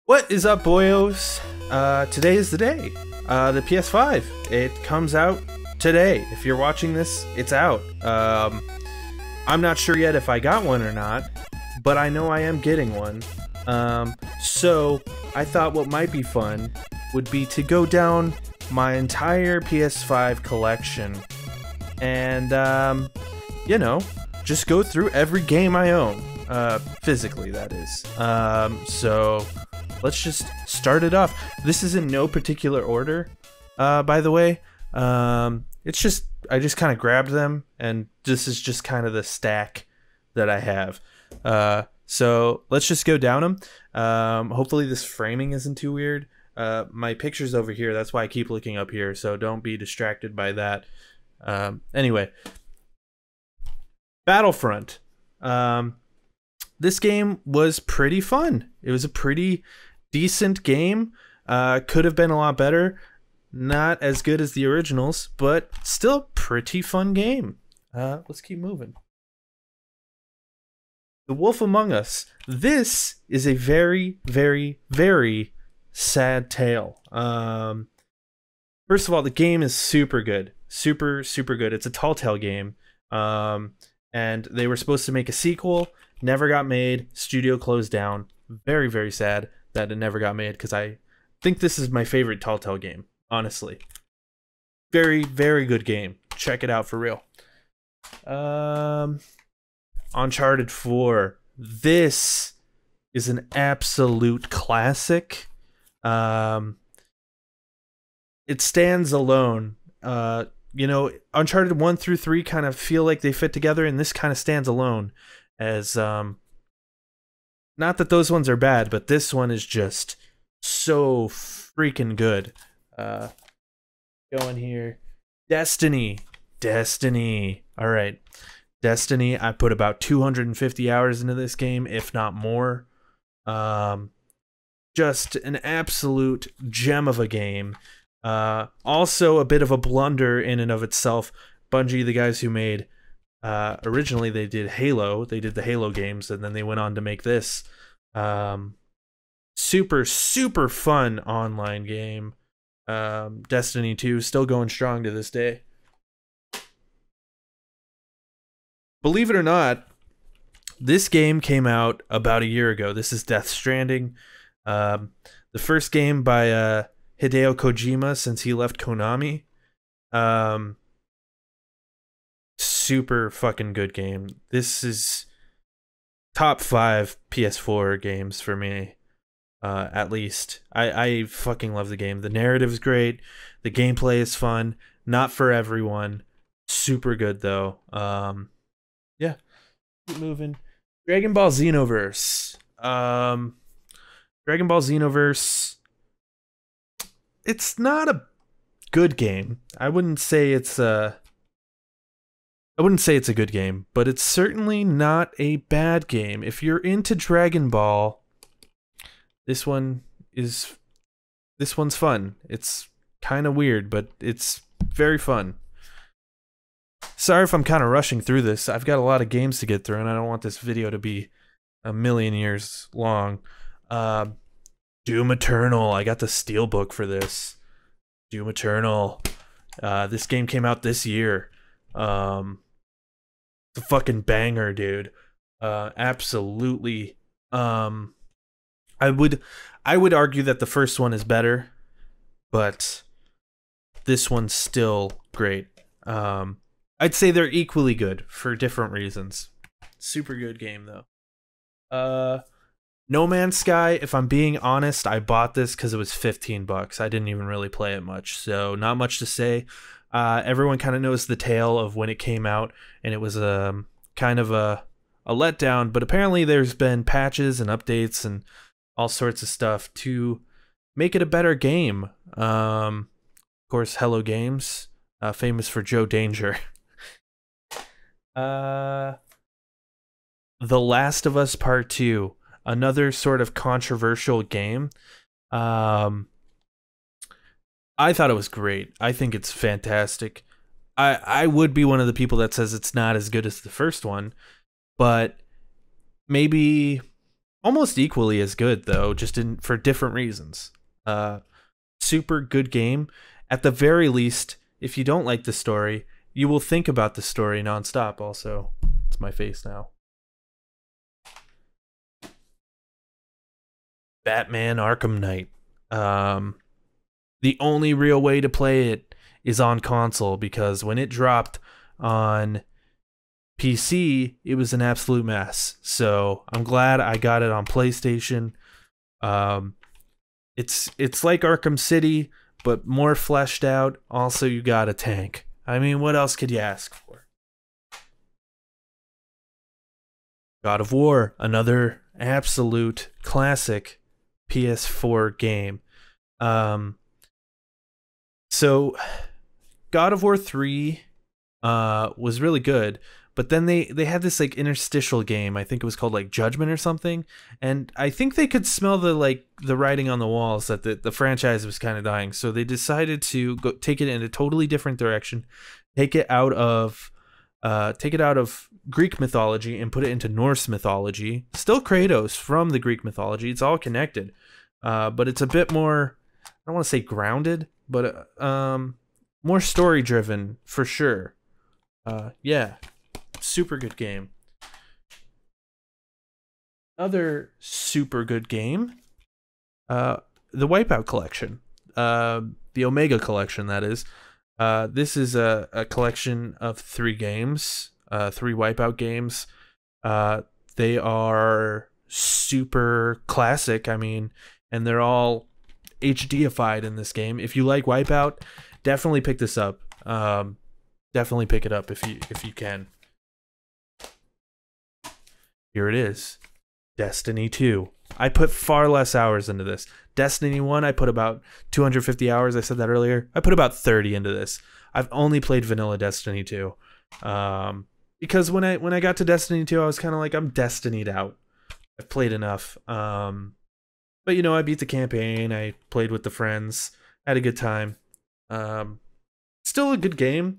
What is up, boyos? Today is the day. The PS5. It comes out today. If you're watching this, it's out. I'm not sure yet if I got one or not, but I know I am getting one. So I thought what might be fun would be to go down my entire PS5 collection and, you know, just go through every game I own. Physically, that is. So let's just start it off. This is in no particular order, by the way. It's just, I just kind of grabbed them, and this is just kind of the stack that I have. So let's just go down them. Hopefully this framing isn't too weird. My picture's over here, that's why I keep looking up here, so don't be distracted by that. Anyway. Battlefront. This game was pretty fun. It was a pretty decent game. Could have been a lot better. Not as good as the originals, but still pretty fun game. Let's keep moving. The Wolf Among Us. This is a very, very, very sad tale. First of all, the game is super good. Super, super good. It's a Telltale game. And they were supposed to make a sequel. Never got made. Studio closed down. Very, very sad that it never got made, because I think this is my favorite Telltale game, honestly. Very, very good game. Check it out for real. Uncharted 4. This is an absolute classic. It stands alone. You know, Uncharted 1 through 3 kind of feel like they fit together, and this kind of stands alone as, not that those ones are bad, but this one is just so freaking good. Going here. Destiny. Alright. Destiny, I put about 250 hours into this game, if not more. Just an absolute gem of a game. Also a bit of a blunder in and of itself. Bungie, the guys who made, originally they did Halo, they did the Halo games, and then they went on to make this. Super, super fun online game. Destiny 2, still going strong to this day. Believe it or not, this game came out about a year ago. This is Death Stranding. The first game by, Hideo Kojima since he left Konami. Super fucking good game. This is top 5 PS4 games for me, at least. I fucking love the game. The narrative is great. The gameplay is fun. Not for everyone. Super good though. Yeah. Keep moving. Dragon Ball Xenoverse. Dragon Ball Xenoverse. It's not a good game. I wouldn't say it's a good game, but it's certainly not a bad game. If you're into Dragon Ball, this one's fun. It's kind of weird, but it's very fun. Sorry if I'm kind of rushing through this. I've got a lot of games to get through, and I don't want this video to be a million years long. Doom Eternal. I got the steelbook for this. Doom Eternal. This game came out this year. It's a fucking banger, dude. Absolutely. I would argue that the first one is better, but this one's still great. I'd say they're equally good for different reasons. Super good game though. No Man's Sky, if I'm being honest, I bought this because it was 15 bucks. I didn't even really play it much, so not much to say. Everyone kind of knows the tale of when it came out, and it was kind of a letdown, but apparently there's been patches and updates and all sorts of stuff to make it a better game. Of course, Hello Games, famous for Joe Danger. The Last of Us Part 2. Another sort of controversial game. I thought it was great. I think it's fantastic. I would be one of the people that says it's not as good as the first one, but maybe almost equally as good though, just for different reasons. Super good game. At the very least, if you don't like the story, you will think about the story nonstop. Also, it's my face now. Batman Arkham Knight. The only real way to play it is on console, because when it dropped on PC, it was an absolute mess. So I'm glad I got it on PlayStation. It's like Arkham City, but more fleshed out. Also, you got a tank. I mean, what else could you ask for? God of War, another absolute classic PS4 game. So God of War 3 was really good, but then they had this like interstitial game. I think it was called like Judgment or something, and I think they could smell the writing on the walls that the franchise was kind of dying. So they decided to go take it in a totally different direction, take it out of Greek mythology and put it into Norse mythology. Still Kratos from the Greek mythology. It's all connected, but it's a bit more, I don't want to say grounded, but more story driven for sure. Yeah, super good game. Other super good game, the Wipeout Collection, the Omega Collection, that is. This is a collection of 3 games, 3 Wipeout games. They are super classic, I mean, and they're all HDified in this game. If you like Wipeout, definitely pick this up. Definitely pick it up if you can. Here it is. Destiny 2. I put far less hours into this. Destiny 1, I put about 250 hours. I said that earlier. I put about 30 into this. I've only played vanilla Destiny 2. Because when I got to Destiny 2, I was kind of like, I'm Destinied out. I've played enough. But, you know, I beat the campaign. I played with the friends. Had a good time. Still a good game.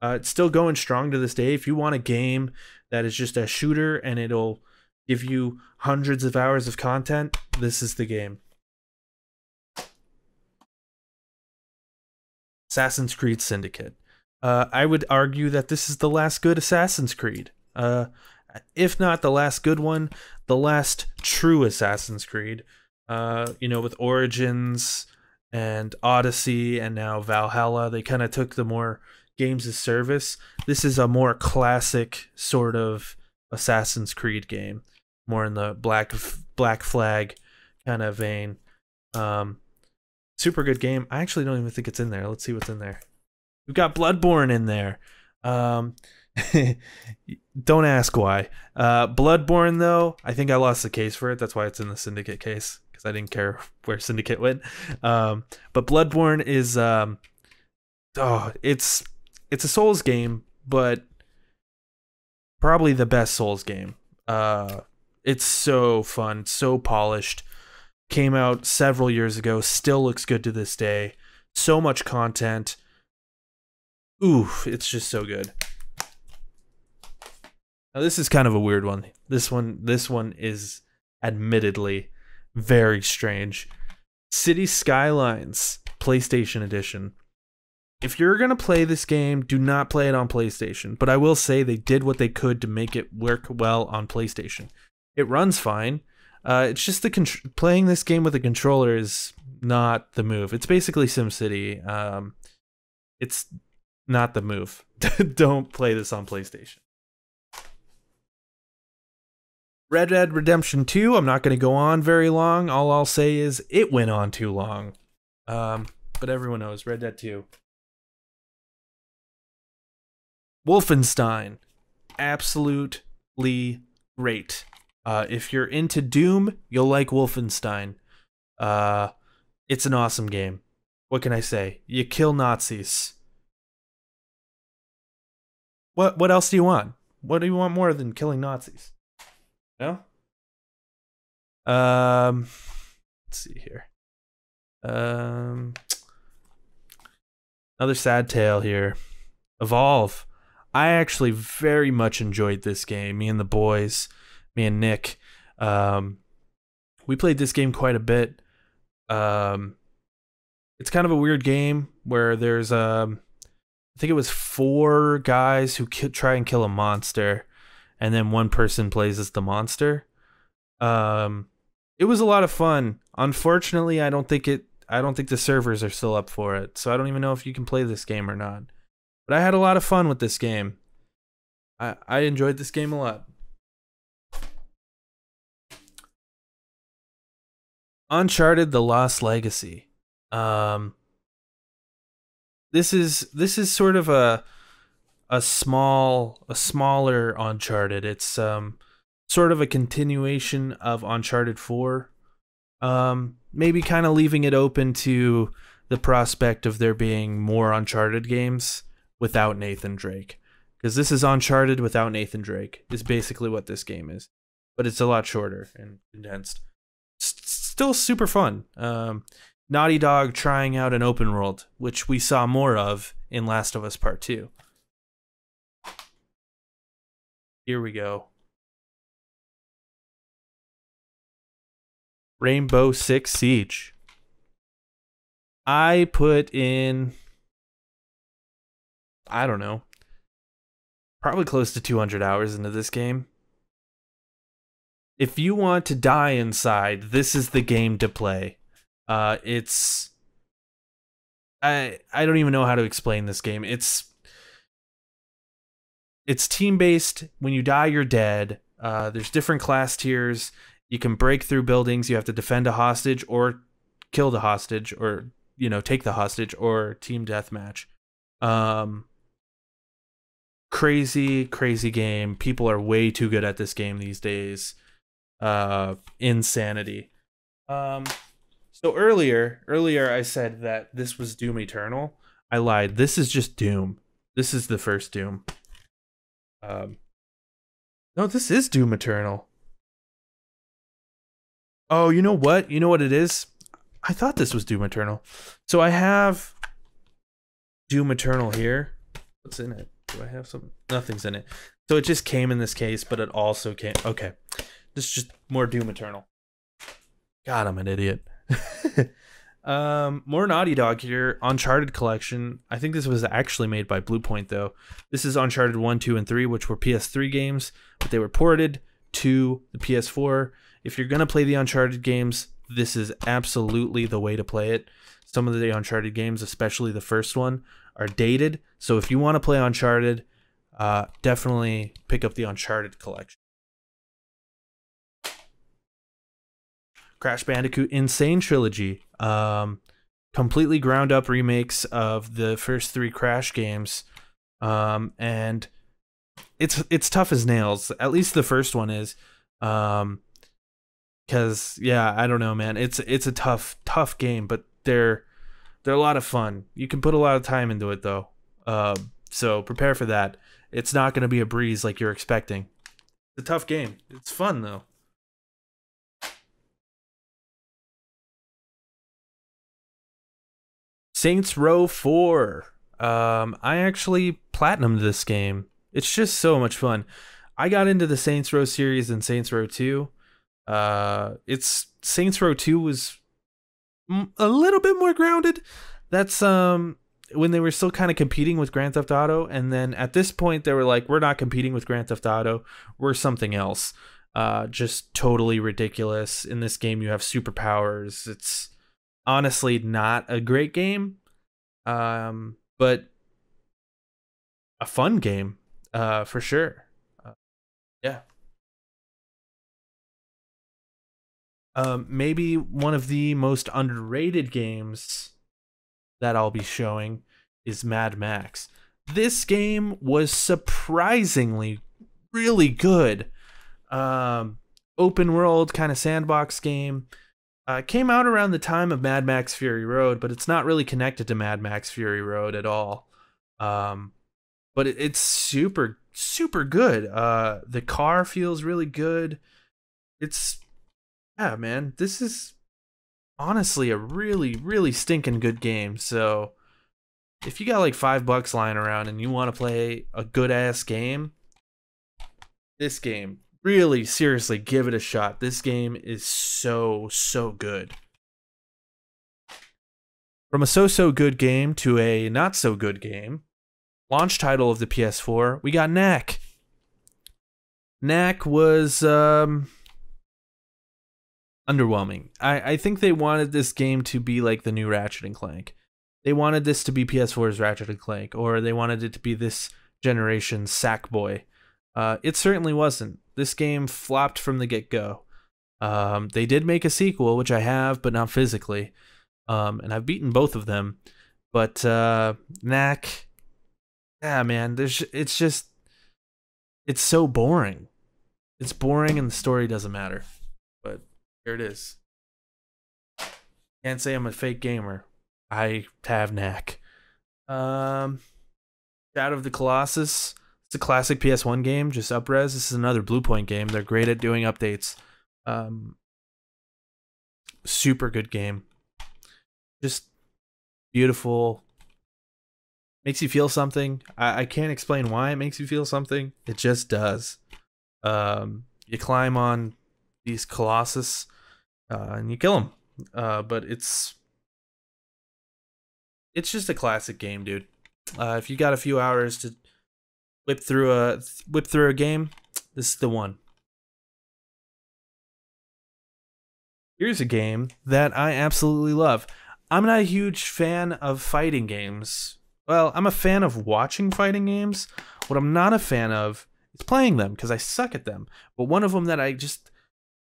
It's still going strong to this day. If you want a game that is just a shooter and it'll give you hundreds of hours of content, this is the game. Assassin's Creed Syndicate. I would argue that this is the last good Assassin's Creed. If not the last good one, the last true Assassin's Creed. You know, with Origins and Odyssey and now Valhalla, they kind of took the more games as service. This is a more classic sort of Assassin's Creed game, more in the Black Flag kind of vein. Super good game. I actually don't even think it's in there. Let's see what's in there. We've got Bloodborne in there. Don't ask why. Bloodborne, though, I think I lost the case for it. That's why it's in the Syndicate case, because I didn't care where Syndicate went. But Bloodborne is it's a Souls game, but probably the best Souls game. It's so fun, so polished. Came out several years ago, still looks good to this day. So much content. Oof, it's just so good. Now this is kind of a weird one. This one is admittedly very strange. City Skylines PlayStation Edition. If you're going to play this game, do not play it on PlayStation. But I will say they did what they could to make it work well on PlayStation. It runs fine. It's just playing this game with a controller is not the move. It's basically SimCity. It's not the move. Don't play this on PlayStation. Red Dead Redemption 2, I'm not going to go on very long. All I'll say is it went on too long. But everyone knows Red Dead 2. Wolfenstein. Absolutely great. If you're into Doom, you'll like Wolfenstein. It's an awesome game. What can I say? You kill Nazis. What else do you want? What do you want more than killing Nazis? No? Let's see here. Another sad tale here. Evolve. I actually very much enjoyed this game. Me and the boys, me and Nick. We played this game quite a bit. It's kind of a weird game where there's I think it was 4 guys who try and kill a monster, and then one person plays as the monster. It was a lot of fun. Unfortunately, I don't think the servers are still up for it, so I don't even know if you can play this game or not. But I had a lot of fun with this game. I enjoyed this game a lot. Uncharted: The Lost Legacy. This is sort of a smaller Uncharted. It's sort of a continuation of Uncharted 4. Maybe kind of leaving it open to the prospect of there being more Uncharted games without Nathan Drake. Because this is Uncharted without Nathan Drake, is basically what this game is. But it's a lot shorter and condensed. Still super fun. Naughty Dog trying out an open world, which we saw more of in Last of Us Part 2. Here we go. Rainbow Six Siege. I put in, I don't know, probably close to 200 hours into this game. If you want to die inside, this is the game to play. It's, I don't even know how to explain this game. It's team-based. When you die, you're dead. There's different class tiers. You can break through buildings. You have to defend a hostage or kill the hostage, or, you know, take the hostage, or team deathmatch. Crazy game. People are way too good at this game these days. Insanity. So earlier I said that this was Doom Eternal. I lied. This is just Doom. This is the first Doom. No, this is Doom Eternal. Oh, you know what? You know what it is? I thought this was Doom Eternal. So I have Doom Eternal here. What's in it? Do I have something? Nothing's in it. So it just came in this case, but it also came... Okay. This is just more Doom Eternal. God, I'm an idiot. More Naughty Dog here. Uncharted Collection. I think this was actually made by Bluepoint, though. This is Uncharted 1, 2, and 3, which were PS3 games, but they were ported to the PS4. If you're going to play the Uncharted games, this is absolutely the way to play it. Some of the Uncharted games, especially the first one, are dated. So if you want to play Uncharted, definitely pick up the Uncharted Collection. Crash Bandicoot Insane Trilogy. Completely ground up remakes of the first 3 Crash games. And it's tough as nails. At least the first one is. Because, yeah, I don't know, man. It's a tough game, but they're a lot of fun. You can put a lot of time into it, though. So prepare for that. It's not going to be a breeze like you're expecting. It's a tough game. It's fun, though. Saints Row 4. I actually platinumed this game. It's just so much fun. I got into the Saints Row series in Saints Row 2. Saints Row 2 was a little bit more grounded. That's when they were still kind of competing with Grand Theft Auto, and then at this point they were like, we're not competing with Grand Theft Auto, we're something else. Just totally ridiculous. In this game you have superpowers. It's honestly not a great game, but a fun game, for sure. Yeah. Maybe one of the most underrated games that I'll be showing is Mad Max. This game was surprisingly really good. Open world kind of sandbox game. Came out around the time of Mad Max Fury Road, but it's not really connected to Mad Max Fury Road at all. But it's super good. The car feels really good. Yeah, man, this is honestly a really stinking good game. So if you got like $5 lying around and you want to play a good ass game, this game really seriously give it a shot. This game is so good. From a so good game to a not so good game, launch title of the PS4, we got Knack. Knack was underwhelming. I think they wanted this game to be like the new Ratchet and Clank. They wanted this to be PS4's Ratchet and Clank, or they wanted it to be this generation's Sackboy. It certainly wasn't. This game flopped from the get-go. They did make a sequel, which I have, but not physically. And I've beaten both of them. But Knack, yeah, man, it's so boring. It's boring and the story doesn't matter. But here it is. Can't say I'm a fake gamer. I have Knack. Shadow of the Colossus. It's a classic PS1 game, just up-res. This is another Bluepoint game. They're great at doing updates. Super good game. Just beautiful. Makes you feel something. I can't explain why it makes you feel something. It just does. You climb on these Colossus and you kill them. But it's just a classic game, dude. If you got a few hours to whip through a game, this is the one. Here's a game that I absolutely love. I'm not a huge fan of fighting games. Well, I'm a fan of watching fighting games. What I'm not a fan of is playing them, because I suck at them. But one of them that I just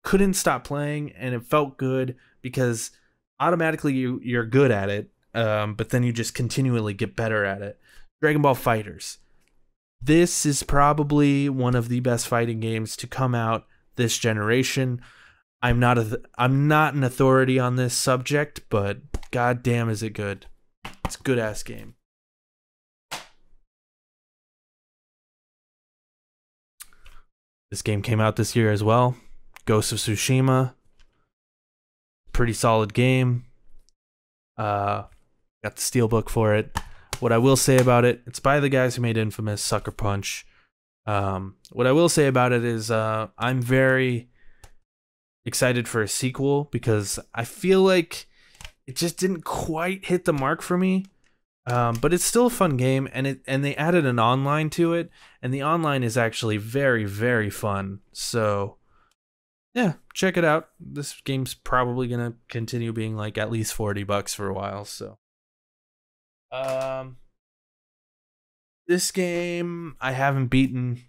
couldn't stop playing, and it felt good, because automatically you're good at it, but then you just continually get better at it. Dragon Ball FighterZ. This is probably one of the best fighting games to come out this generation. I'm not an authority on this subject, but goddamn is it good. It's a good ass game. This game came out this year as well. Ghost of Tsushima. Pretty solid game. Got the steelbook for it. What I will say about it, it's by the guys who made Infamous, Sucker Punch. What I will say about it is I'm very excited for a sequel, because I feel like it just didn't quite hit the mark for me. But it's still a fun game, and they added an online to it, and the online is actually very fun. So yeah, check it out. This game's probably gonna continue being like at least $40 for a while. So this game I haven't beaten.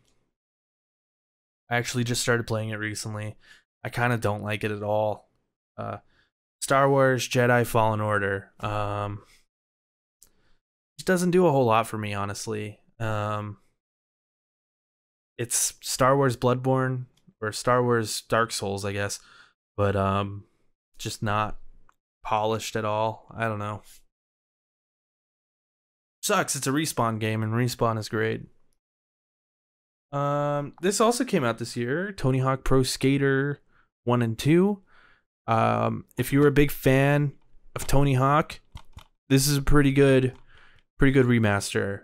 I actually just started playing it recently. I kind of don't like it at all. Star Wars Jedi Fallen Order. It doesn't do a whole lot for me, honestly. It's Star Wars Bloodborne, or Star Wars Dark Souls, I guess, but just not polished at all. I don't know. Sucks. It's a Respawn game, and Respawn is great. This also came out this year. Tony Hawk Pro Skater 1 and 2. If you were a big fan of Tony Hawk, this is a pretty good remaster.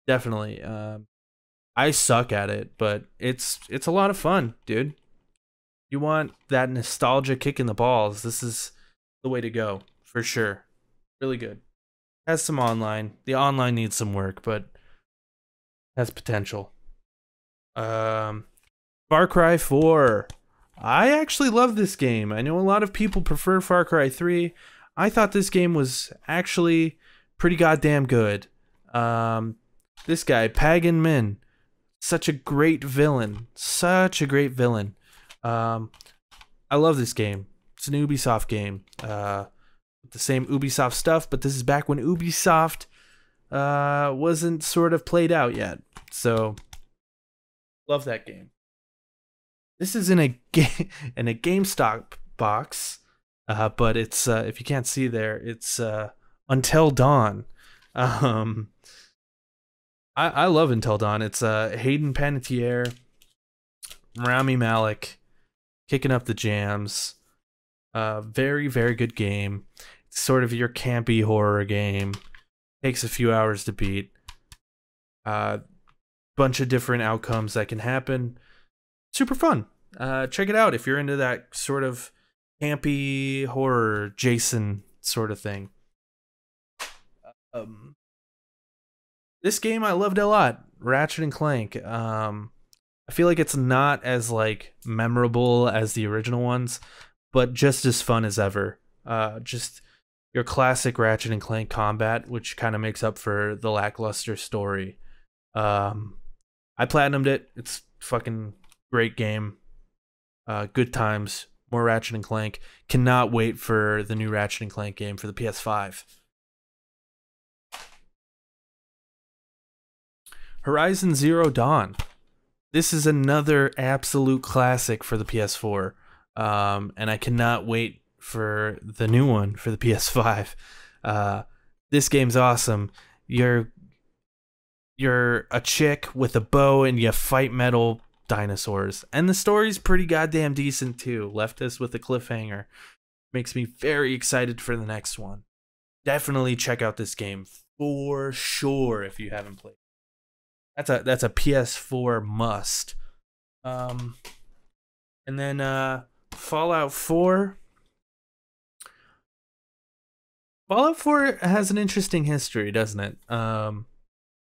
Definitely. I suck at it, but it's a lot of fun, dude. You want that nostalgia kick in the balls, this is the way to go, for sure. Really good. Has some online. The online needs some work, but has potential. Far Cry 4. I actually love this game. I know a lot of people prefer Far Cry 3. I thought this game was actually pretty goddamn good. This guy, Pagan Min, such a great villain. Such a great villain. I love this game. It's an Ubisoft game. The same Ubisoft stuff, but this is back when Ubisoft wasn't sort of played out yet. So, love that game. This is in a GameStop box, but it's if you can't see there, it's Until Dawn. I love Until Dawn. It's Hayden Panettiere, Rami Malek, kicking up the jams. Very good game. It's sort of your campy horror game. Takes a few hours to beat. Bunch of different outcomes that can happen. super fun. Check it out if you're into that sort of campy horror Jason sort of thing. This game I loved a lot, Ratchet and Clank. I feel like it's not as like memorable as the original ones, but just as fun as ever. Just your classic Ratchet and Clank combat, which kind of makes up for the lackluster story. I platinumed it. It's fucking great game. Good times. More Ratchet and Clank. Cannot wait for the new Ratchet and Clank game for the PS5. Horizon Zero Dawn. This is another absolute classic for the PS4. And I cannot wait for the new one for the PS5. This game's awesome. You're a chick with a bow and you fight metal dinosaurs. And the story's pretty goddamn decent too. Left us with a cliffhanger. Makes me very excited for the next one. Definitely check out this game for sure if you haven't played. That's a PS4 must. And then Fallout 4. Fallout 4 has an interesting history, doesn't it?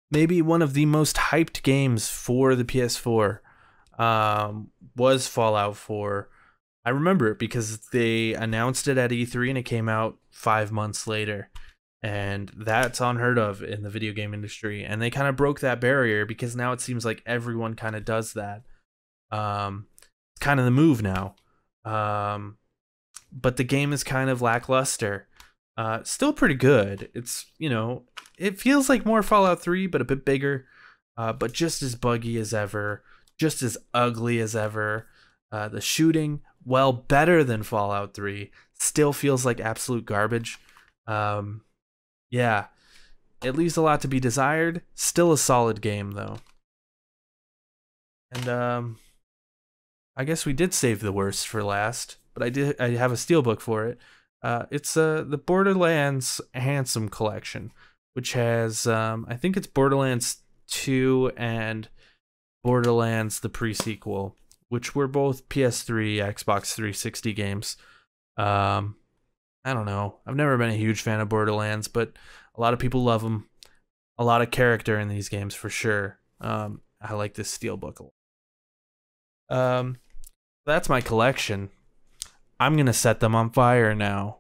Maybe one of the most hyped games for the PS4 was Fallout 4. I remember it because they announced it at E3 and it came out 5 months later. And that's unheard of in the video game industry. And they kind of broke that barrier because now it seems like everyone kind of does that. It's kind of the move now. But the game is kind of lackluster. Still pretty good. It's, you know, it feels like more Fallout 3, but a bit bigger. But just as buggy as ever. Just as ugly as ever. The shooting, well, better than Fallout 3. Still feels like absolute garbage. Yeah, it leaves a lot to be desired. Still a solid game, though. And I guess we did save the worst for last, but I have a steelbook for it. It's the Borderlands Handsome Collection, which has I think it's Borderlands 2 and Borderlands the pre-sequel, which were both PS3, Xbox 360 games. I don't know. I've never been a huge fan of Borderlands, but a lot of people love them. A lot of character in these games for sure. I like this steelbook a lot. That's my collection. I'm gonna set them on fire now.